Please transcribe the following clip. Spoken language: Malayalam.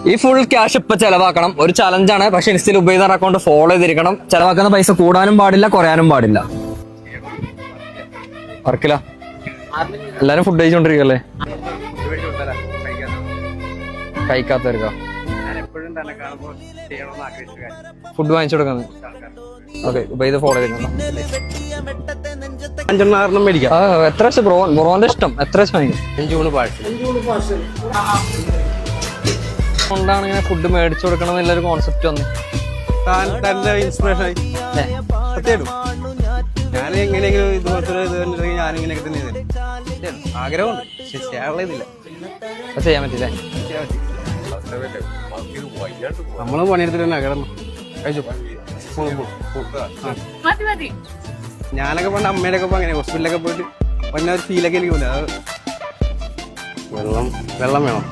ഈ ഫുൾ ക്യാഷ് ഇപ്പൊ ചെലവാക്കണം. ഒരു ചലഞ്ചാണ്. പക്ഷെ ഇൻസ്റ്റയിൽ ഉപയോഗിക്കുന്ന അക്കൗണ്ട് ഫോളോ ചെയ്തിരിക്കണം. ചെലവാക്കുന്ന പൈസ കൂടാനും പാടില്ല, കുറയാനും പാടില്ല. വർക്കില്ല. എല്ലാരും ഫുഡ് കഴിച്ചോണ്ടിരിക്കല്ലേ? കഴിക്കാത്തവർക്കോ? ഫുഡ് വാങ്ങിച്ചു കൊടുക്കുന്നത്. ഓക്കെ, ഇപ്പൊ ഇത് ഫോളോ ചെയ്തിട്ടുണ്ടോ? എത്ര വെച്ച് ബ്രോന്റെ ഇഷ്ടം? എത്ര വെച്ച് വാങ്ങിക്കും? കൊണ്ടാണ് ഇങ്ങനെ ഫുഡ് മേടിച്ചു കൊടുക്കണം എന്നുള്ളൊരു കോൺസെപ്റ്റ് വന്നു. ഇൻസ്പിറേഷൻ ആയി. ഞാൻ എങ്ങനെയെങ്കിലും ഇതുപോലത്തെ ഞാനിങ്ങനെയൊക്കെ തന്നെ ആഗ്രഹമുണ്ട്, പക്ഷെ ചെയ്യാറില്ല. ചെയ്യാൻ പറ്റില്ലേ? നമ്മള് പണിയെടുത്തിട്ട് തന്നെ കിടന്നു കഴിച്ചു. ഞാനൊക്കെ പണ്ട് അമ്മയുടെ ഒക്കെ അങ്ങനെ ഹോസ്പിറ്റലൊക്കെ പോയിട്ട് പിന്നെ ഒരു ഫീലൊക്കെ എനിക്ക് പോലെ. വെള്ളം വേണം.